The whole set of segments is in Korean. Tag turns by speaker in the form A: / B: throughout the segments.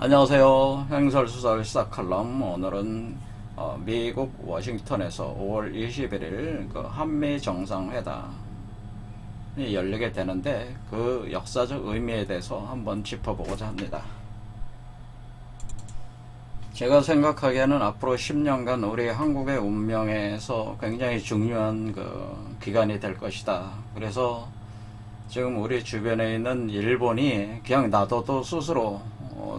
A: 안녕하세요. 행설수설 시사칼럼. 오늘은 미국 워싱턴에서 5월 21일 그 한미 정상회담이 열리게 되는데 그 역사적 의미에 대해서 한번 짚어보고자 합니다. 제가 생각하기에는 앞으로 10년간 우리 한국의 운명에서 굉장히 중요한 그 기간이 될 것이다. 그래서 지금 우리 주변에 있는 일본이 그냥 놔둬도 스스로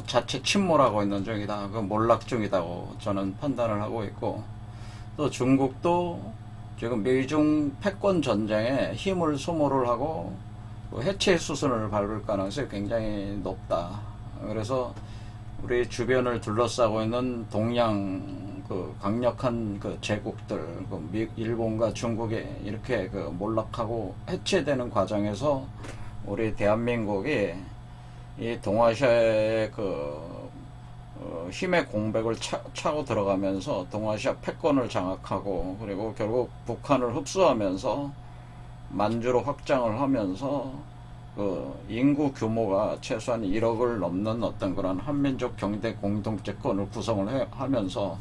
A: 자체 침몰하고 있는 중이다. 그 몰락 중이다고 저는 판단을 하고 있고, 또 중국도 지금 미중 패권 전쟁에 힘을 소모를 하고 해체 수순을 밟을 가능성이 굉장히 높다. 그래서 우리 주변을 둘러싸고 있는 동양 그 강력한 그 제국들, 일본과 중국이 이렇게 그 몰락하고 해체되는 과정에서 우리 대한민국이 이 동아시아의 힘의 공백을 차고 들어가면서 동아시아 패권을 장악하고, 그리고 결국 북한을 흡수하면서 만주로 확장을 하면서 그 인구 규모가 최소한 1억을 넘는 어떤 그런 한민족 경제 공동체권을 구성을 하면서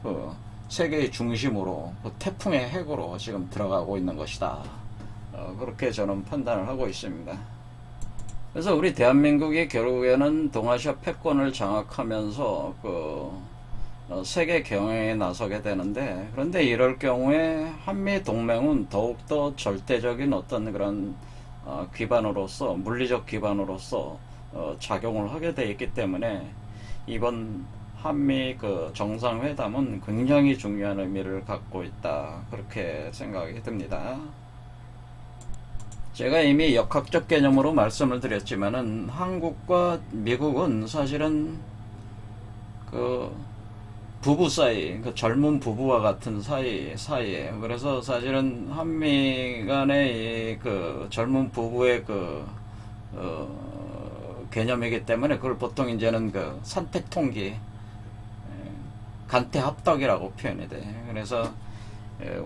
A: 그 세계의 중심으로 그 태풍의 핵으로 지금 들어가고 있는 것이다. 그렇게 저는 판단을 하고 있습니다. 그래서 우리 대한민국이 결국에는 동아시아 패권을 장악하면서 세계 경영에 나서게 되는데, 그런데 이럴 경우에 한미 동맹은 더욱더 절대적인 어떤 그런 기반으로서, 물리적 기반으로서 작용을 하게 되어 있기 때문에 이번 한미 그 정상회담은 굉장히 중요한 의미를 갖고 있다, 그렇게 생각이 듭니다. 제가 이미 역학적 개념으로 말씀을 드렸지만은 한국과 미국은 사실은 그 부부 사이, 그 젊은 부부와 같은 사이에. 그래서 사실은 한미 간의 그 젊은 부부의 개념이기 때문에 그걸 보통 이제는 그 선택 통기, 간태 합덕이라고 표현이 돼. 그래서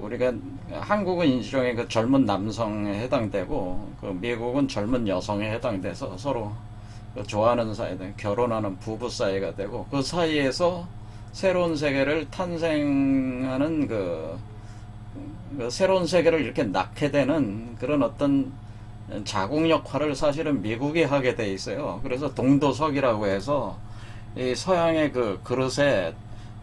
A: 우리가 한국은 일종의 그 젊은 남성에 해당되고, 그 미국은 젊은 여성에 해당돼서 서로 그 좋아하는 사이들, 결혼하는 부부 사이가 되고, 그 사이에서 새로운 세계를 탄생하는 그 새로운 세계를 이렇게 낳게 되는 그런 어떤 자국 역할을 사실은 미국이 하게 돼 있어요. 그래서 동도석이라고 해서 이 서양의 그 그릇에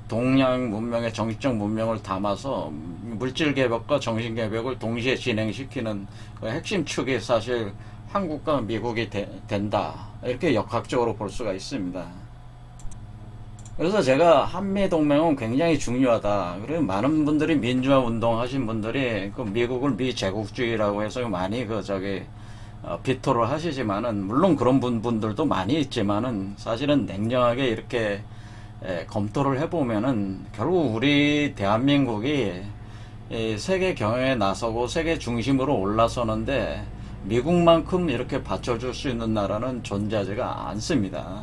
A: 동양 문명의 정치적 문명을 담아서 물질 개벽과 정신 개벽을 동시에 진행시키는 그 핵심 축이 사실 한국과 미국이 된다, 이렇게 역학적으로 볼 수가 있습니다. 그래서 제가 한미 동맹은 굉장히 중요하다. 그리고 많은 분들이 민주화 운동 하신 분들이 그 미국을 미제국주의라고 해서 많이 비토를 하시지만은, 물론 그런 분들도 많이 있지만은 사실은 냉정하게 이렇게 검토를 해보면은 결국 우리 대한민국이 세계 경영에 나서고 세계 중심으로 올라서는데 미국만큼 이렇게 받쳐줄 수 있는 나라는 존재하지가 않습니다.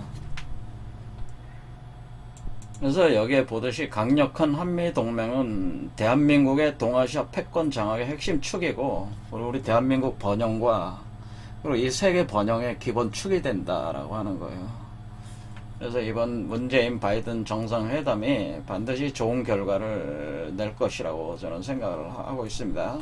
A: 그래서 여기에 보듯이 강력한 한미동맹은 대한민국의 동아시아 패권 장악의 핵심 축이고, 그리고 우리 대한민국 번영과 그리고 이 세계 번영의 기본 축이 된다라고 하는 거예요. 그래서 이번 문재인 바이든 정상회담이 반드시 좋은 결과를 낼 것이라고 저는 생각을 하고 있습니다.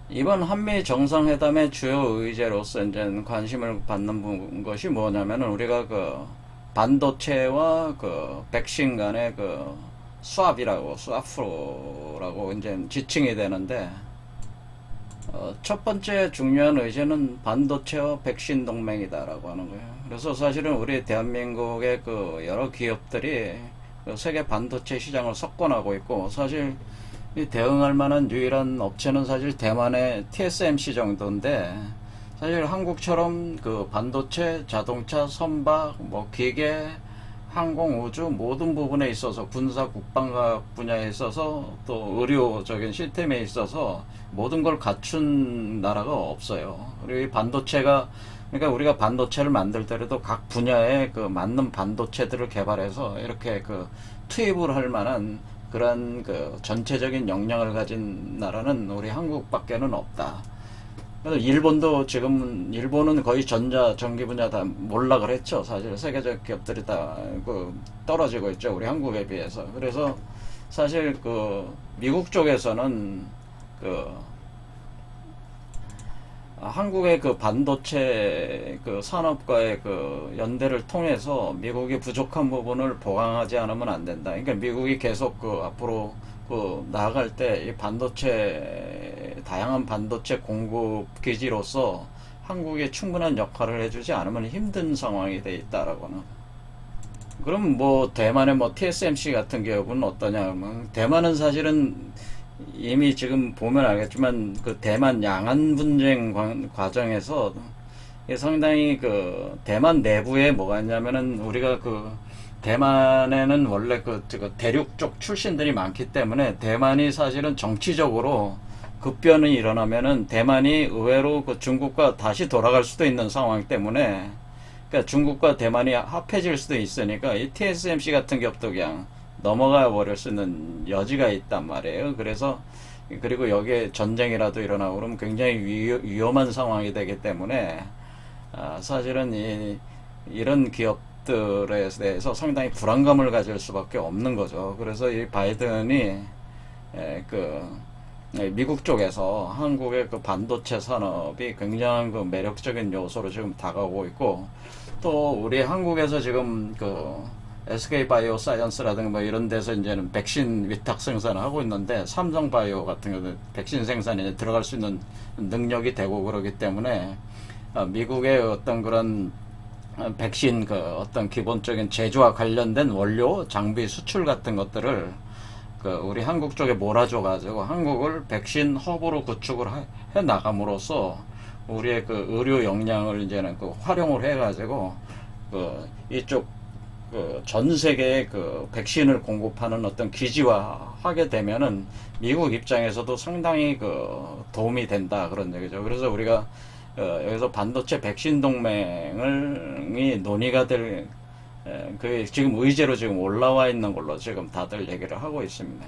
A: 이번 한미 정상회담의 주요 의제로서 이제 관심을 받는 것이 뭐냐면은, 우리가 반도체와 백신 간의 스왑프라고 이제 지칭이 되는데, 첫 번째 중요한 의제는 반도체와 백신 동맹이다라고 하는 거예요. 그래서 사실은 우리 대한민국의 여러 기업들이 세계 반도체 시장을 석권하고 있고, 사실 대응할 만한 유일한 업체는 사실 대만의 TSMC 정도인데, 사실 한국처럼 반도체, 자동차, 선박, 기계, 항공, 우주 모든 부분에 있어서, 군사 국방학 분야에 있어서, 또 의료적인 시스템에 있어서 모든 걸 갖춘 나라가 없어요. 그리고 이 반도체가, 그러니까 우리가 반도체를 만들 때라도 각 분야에 맞는 반도체들을 개발해서 이렇게 투입을 할 만한 그런 전체적인 역량을 가진 나라는 우리 한국밖에는 없다. 그래서 일본도 지금 일본은 거의 전자 전기 분야 다 몰락을 했죠. 사실 세계적 기업들이 다 그 떨어지고 있죠. 우리 한국에 비해서. 그래서 사실 그 미국 쪽에서는 그 한국의 그 반도체 그 산업과의 그 연대를 통해서 미국이 부족한 부분을 보강하지 않으면 안 된다. 그러니까 미국이 계속 그 앞으로 그 나아갈 때 이 반도체 다양한 반도체 공급 기지로서 한국에 충분한 역할을 해주지 않으면 힘든 상황이 돼 있다라고는. 그럼 뭐 대만의 뭐 TSMC 같은 기업은 어떠냐면 대만은 사실은 이미 지금 보면 알겠지만 그 대만 양안 분쟁 과정에서 상당히 그 대만 내부에 뭐가 있냐면은 우리가 그 대만에는 원래 그 대륙 쪽 출신들이 많기 때문에 대만이 사실은 정치적으로 급변이 일어나면은 대만이 의외로 그 중국과 다시 돌아갈 수도 있는 상황 때문에 그러니까 중국과 대만이 합해질 수도 있으니까 이 TSMC 같은 기업도 그냥 넘어가 버릴 수 있는 여지가 있단 말이에요. 그래서 그리고 여기에 전쟁이라도 일어나고 그러면 굉장히 위험한 상황이 되기 때문에 사실은 이런 기업들에 대해서 상당히 불안감을 가질 수밖에 없는 거죠. 그래서 이 바이든이 미국 쪽에서 한국의 그 반도체 산업이 굉장한 그 매력적인 요소로 지금 다가오고 있고 또 우리 한국에서 지금 그 SK 바이오사이언스라든가 뭐 이런 데서 이제는 백신 위탁 생산을 하고 있는데 삼성 바이오 같은 경우는 백신 생산에 들어갈 수 있는 능력이 되고 그러기 때문에 미국의 어떤 그런 백신 그 어떤 기본적인 제조와 관련된 원료 장비 수출 같은 것들을 그 우리 한국 쪽에 몰아줘 가지고 한국을 백신 허브로 구축을 해 나감으로써 우리의 그 의료 역량을 이제는 그 활용을 해 가지고 그 이쪽 그 전 세계에 그 백신을 공급하는 어떤 기지화하게 되면은 미국 입장에서도 상당히 그 도움이 된다 그런 얘기죠. 그래서 우리가 여기서 반도체 백신 동맹이 논의가 될 그 지금 의제로 지금 올라와 있는 걸로 지금 다들 얘기를 하고 있습니다.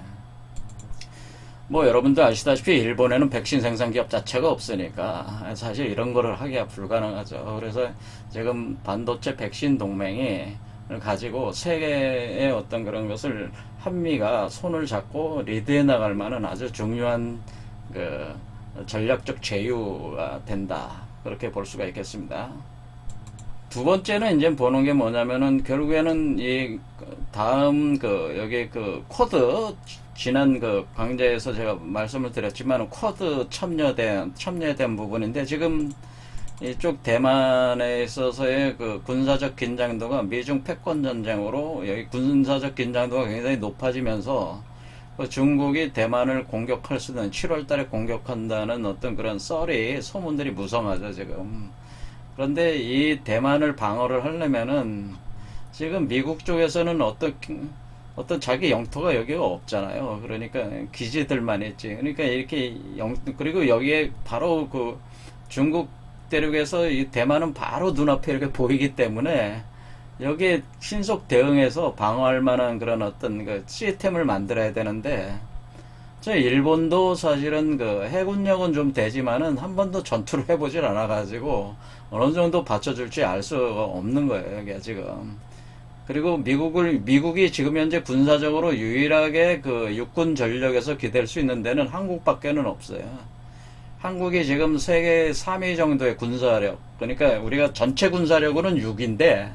A: 뭐 여러분도 아시다시피 일본에는 백신 생산 기업 자체가 없으니까 사실 이런 거를 하기가 불가능하죠. 그래서 지금 반도체 백신 동맹이 가지고 세계의 어떤 그런 것을 한미가 손을 잡고 리드해 나갈 만한 아주 중요한 그 전략적 제휴가 된다. 그렇게 볼 수가 있겠습니다. 두 번째는 이제 보는 게 뭐냐면은 결국에는 이 다음 그 여기 그 쿼드 지난 그 강좌에서 제가 말씀을 드렸지만 쿼드 첨예된 부분인데 지금 이쪽 대만에 있어서의 그 군사적 긴장도가 미중 패권 전쟁으로 여기 군사적 긴장도가 굉장히 높아지면서 그 중국이 대만을 공격할 수 있는 7월 달에 공격한다는 어떤 그런 소문들이 무성하죠, 지금. 그런데 이 대만을 방어를 하려면은 지금 미국 쪽에서는 어떤 자기 영토가 여기가 없잖아요. 그러니까 기지들만 있지. 그러니까 이렇게 그리고 여기에 바로 그 중국 대륙에서 이 대만은 바로 눈앞에 이렇게 보이기 때문에 여기에 신속 대응해서 방어할 만한 그런 어떤 그 시스템을 만들어야 되는데 저 일본도 사실은 그 해군력은 좀 되지만은 한 번도 전투를 해보질 않아가지고 어느 정도 받쳐줄지 알 수가 없는 거예요, 이게 지금. 그리고 미국이 지금 현재 군사적으로 유일하게 그 육군 전력에서 기댈 수 있는 데는 한국밖에는 없어요. 한국이 지금 세계 3위 정도의 군사력, 그러니까 우리가 전체 군사력으로는 6인데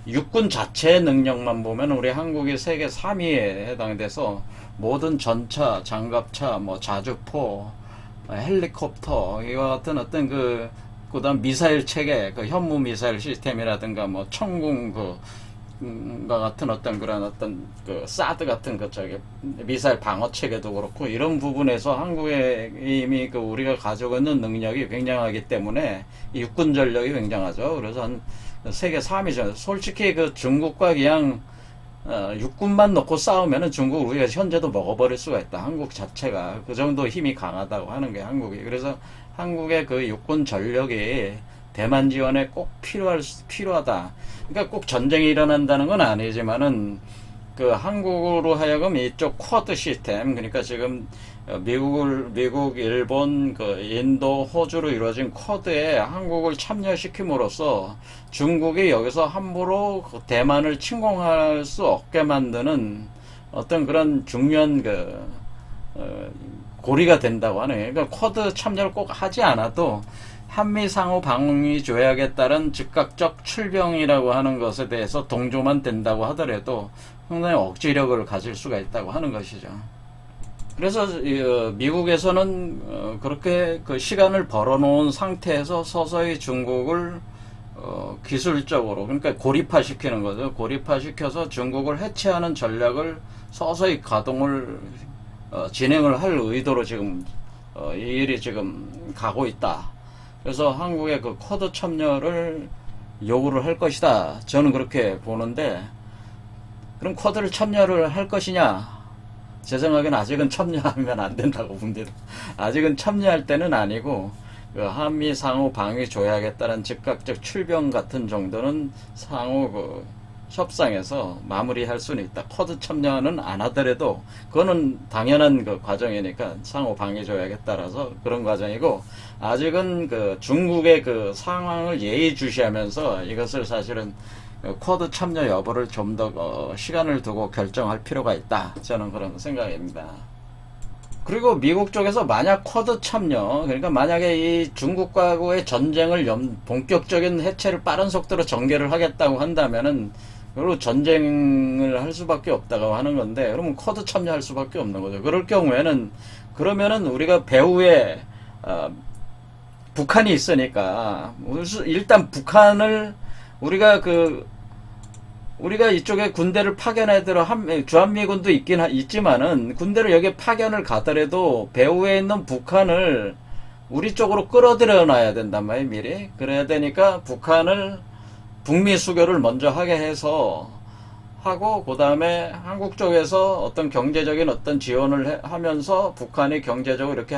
A: 육군 자체의 능력만 보면 우리 한국이 세계 3위에 해당돼서 모든 전차, 장갑차, 뭐 자주포, 헬리콥터 이와 같은 어떤 그다음 미사일 체계, 그 현무 미사일 시스템이라든가 뭐 청궁 과 같은 어떤 그런 어떤 그 사드 같은 그 저기 미사일 방어 체계도 그렇고 이런 부분에서 한국의 이미 그 우리가 가지고 있는 능력이 굉장하기 때문에 육군 전력이 굉장하죠. 그래서 한 세계 3위죠. 솔직히 그 중국과 그냥 육군만 놓고 싸우면은 중국 우리가 현재도 먹어버릴 수가 있다. 한국 자체가 그 정도 힘이 강하다고 하는 게 한국이. 그래서 한국의 그 육군 전력이 대만 지원에 꼭 필요하다. 그러니까 꼭 전쟁이 일어난다는 건 아니지만은 그 한국으로 하여금 이쪽 쿼드 시스템, 그러니까 지금 미국, 일본, 인도, 호주로 이루어진 쿼드에 한국을 참여시킴으로써 중국이 여기서 함부로 대만을 침공할 수 없게 만드는 어떤 그런 중요한 고리가 된다고 하네. 그러니까 쿼드 참여를 꼭 하지 않아도 한미 상호 방위 조약에 따른 즉각적 출병이라고 하는 것에 대해서 동조만 된다고 하더라도 상당히 억지력을 가질 수가 있다고 하는 것이죠. 그래서 미국에서는 그렇게 시간을 벌어놓은 상태에서 서서히 중국을 기술적으로, 그러니까 고립화시키는 거죠. 고립화시켜서 중국을 해체하는 전략을 서서히 가동을 진행을 할 의도로 지금 이 일이 지금 가고 있다. 그래서 한국의 쿼드 참여를 요구를 할 것이다. 저는 그렇게 보는데, 그럼 쿼드를 참여를 할 것이냐? 제 생각에는 아직은 참여하면 안 된다고 봅니다. 아직은 참여할 때는 아니고, 한미 상호 방위 조약에 따른 즉각적 출병 같은 정도는 상호 협상에서 마무리할 수는 있다. 쿼드 참여는 안 하더라도 그거는 당연한 과정이니까 상호 방위 조약에 따라서 그런 과정이고, 아직은 중국의 상황을 예의주시하면서 이것을 사실은 쿼드 참여 여부를 좀 더 시간을 두고 결정할 필요가 있다. 저는 그런 생각입니다. 그리고 미국 쪽에서 만약 쿼드 참여, 그러니까 만약에 이 중국과의 전쟁을 본격적인 해체를 빠른 속도로 전개를 하겠다고 한다면은, 그리고 전쟁을 할 수밖에 없다고 하는 건데, 그러면 쿼드 참여할 수밖에 없는 거죠. 그럴 경우에는, 그러면은 우리가 배후에 북한이 있으니까 일단 북한을 우리가 이쪽에 군대를 파견해들어 주한미군도 있지만은 군대를 여기 파견을 가더라도 배후에 있는 북한을 우리 쪽으로 끌어들여 놔야 된단 말이에요. 미리 그래야 되니까 북한을 북미 수교를 먼저 하게 해서 하고, 그 다음에 한국 쪽에서 어떤 경제적인 어떤 지원을 하면서 북한이 경제적으로 이렇게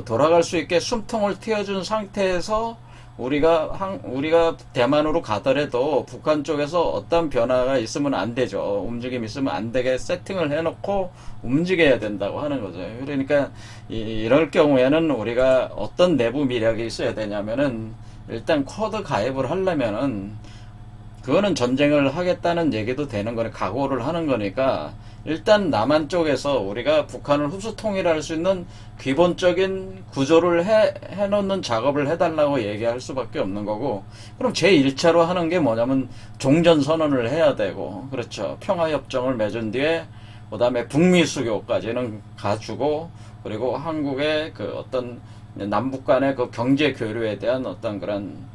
A: 돌아갈 수 있게 숨통을 틔워준 상태에서 우리가 대만으로 가더라도 북한 쪽에서 어떤 변화가 있으면 안 되죠. 움직임이 있으면 안 되게 세팅을 해놓고 움직여야 된다고 하는 거죠. 그러니까 이럴 경우에는 우리가 어떤 내부 미력이 있어야 되냐면은, 일단 쿼드 가입을 하려면은 그거는 전쟁을 하겠다는 얘기도 되는 거니, 각오를 하는 거니까 일단 남한 쪽에서 우리가 북한을 흡수 통일할 수 있는 기본적인 구조를 해놓는 작업을 해달라고 얘기할 수밖에 없는 거고, 그럼 제1차로 하는 게 뭐냐면 종전선언을 해야 되고, 그렇죠. 평화협정을 맺은 뒤에 그 다음에 북미 수교까지는 가주고, 그리고 한국의 어떤 남북 간의 경제 교류에 대한 어떤 그런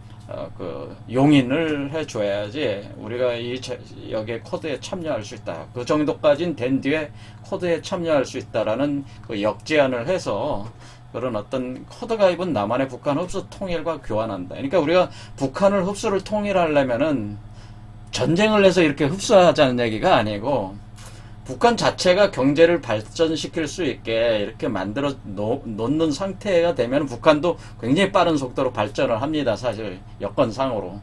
A: 용인을 해줘야지 우리가 여기에 쿼드에 참여할 수 있다. 그 정도까지는 된 뒤에 쿼드에 참여할 수 있다라는 역제안을 해서, 그런 어떤 쿼드 가입은 남한의 북한 흡수 통일과 교환한다. 그러니까 우리가 북한을 흡수를 통일하려면은 전쟁을 해서 이렇게 흡수하자는 얘기가 아니고, 북한 자체가 경제를 발전시킬 수 있게 이렇게 만들어 놓는 상태가 되면 북한도 굉장히 빠른 속도로 발전을 합니다. 사실 여건상으로.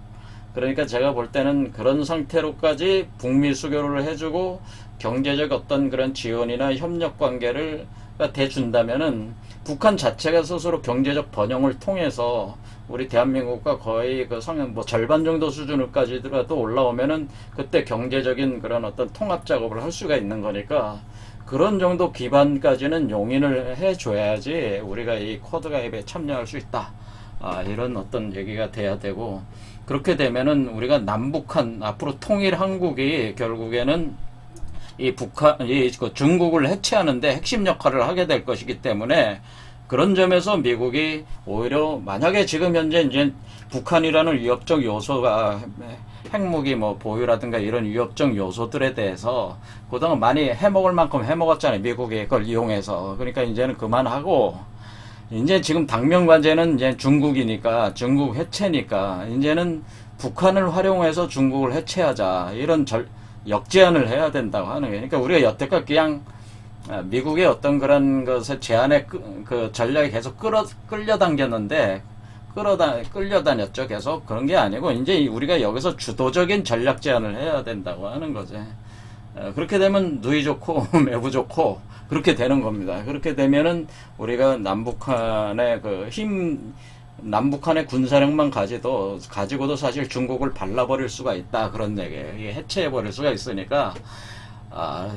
A: 그러니까 제가 볼 때는 그런 상태로까지 북미 수교를 해주고 경제적 어떤 그런 지원이나 협력 관계를 대준다면은 북한 자체가 스스로 경제적 번영을 통해서 우리 대한민국과 거의 절반 정도 수준까지라도 올라오면은 그때 경제적인 그런 어떤 통합 작업을 할 수가 있는 거니까, 그런 정도 기반까지는 용인을 해줘야지 우리가 이 쿼드 가입에 참여할 수 있다. 이런 어떤 얘기가 돼야 되고, 그렇게 되면은 우리가 남북한 앞으로 통일 한국이 결국에는 중국을 해체하는데 핵심 역할을 하게 될 것이기 때문에, 그런 점에서 미국이 오히려 만약에 지금 현재 이제 북한이라는 위협적 요소가 핵무기 보유라든가 이런 위협적 요소들에 대해서 그동안 많이 해먹을 만큼 해먹었잖아요. 미국이 그걸 이용해서. 그러니까 이제는 그만하고, 이제 지금 당면 과제는 이제 중국이니까, 중국 해체니까 이제는 북한을 활용해서 중국을 해체하자, 이런 역제안을 해야 된다고 하는 거예요. 그러니까 우리가 여태껏 그냥 미국의 어떤 그런 것에 제안에 전략이 계속 끌려당겼는데, 끌려다녔죠. 계속. 그런 게 아니고, 이제 우리가 여기서 주도적인 전략 제안을 해야 된다고 하는 거지. 그렇게 되면 누이 좋고, 매부 좋고, 그렇게 되는 겁니다. 그렇게 되면은 우리가 남북한의 남북한의 군사력만 가지고도 사실 중국을 발라버릴 수가 있다. 그런 얘기예요. 이게 해체해버릴 수가 있으니까, 아,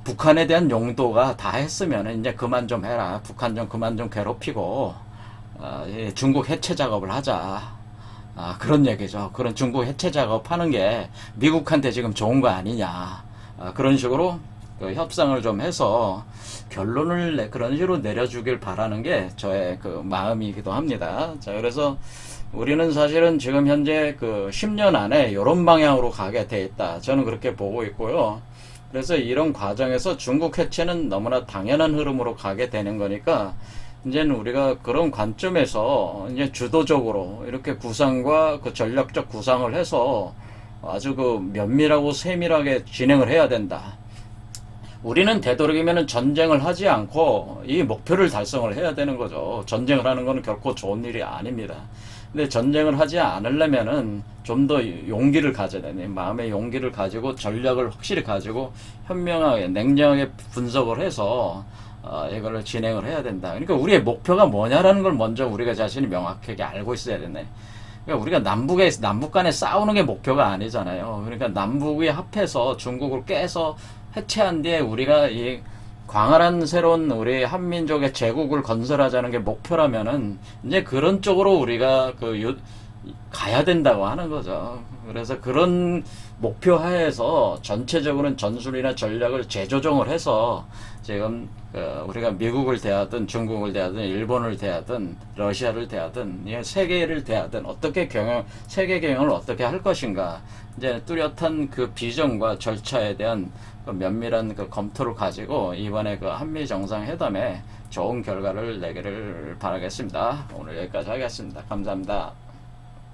A: 북한에 대한 용도가 다 했으면 이제 그만 좀 해라. 북한 좀 그만 좀 괴롭히고, 중국 해체 작업을 하자. 그런 얘기죠. 그런 중국 해체 작업하는 게 미국한테 지금 좋은 거 아니냐. 그런 식으로 그 협상을 좀 해서 결론을 그런 식으로 내려주길 바라는 게 저의 그 마음이기도 합니다. 자, 그래서 우리는 사실은 지금 현재 그 10년 안에 이런 방향으로 가게 돼 있다. 저는 그렇게 보고 있고요. 그래서 이런 과정에서 중국 해체는 너무나 당연한 흐름으로 가게 되는 거니까 이제는 우리가 그런 관점에서 이제 주도적으로 이렇게 구상과 그 전략적 구상을 해서 아주 그 면밀하고 세밀하게 진행을 해야 된다. 우리는 되도록이면 전쟁을 하지 않고 이 목표를 달성을 해야 되는 거죠. 전쟁을 하는 것은 결코 좋은 일이 아닙니다. 근데 전쟁을 하지 않으려면은 좀 더 용기를 가져야 되네. 마음의 용기를 가지고 전략을 확실히 가지고 현명하게 냉정하게 분석을 해서 이거를 진행을 해야 된다. 그러니까 우리의 목표가 뭐냐라는 걸 먼저 우리가 자신이 명확하게 알고 있어야 되네. 그러니까 우리가 남북 간에 싸우는 게 목표가 아니잖아요. 그러니까 남북이 합해서 중국을 깨서 해체한 뒤에 우리가 이 광활한 새로운 우리 한민족의 제국을 건설하자는 게 목표라면은 이제 그런 쪽으로 우리가 가야 된다고 하는 거죠. 그래서 그런 목표 하에서 전체적으로는 전술이나 전략을 재조정을 해서 지금 우리가 미국을 대하든 중국을 대하든 일본을 대하든 러시아를 대하든 세계를 대하든 세계 경영을 어떻게 할 것인가 이제 뚜렷한 그 비전과 절차에 대한 그 면밀한 그 검토를 가지고 이번에 그 한미 정상회담에 좋은 결과를 내기를 바라겠습니다. 오늘 여기까지 하겠습니다. 감사합니다.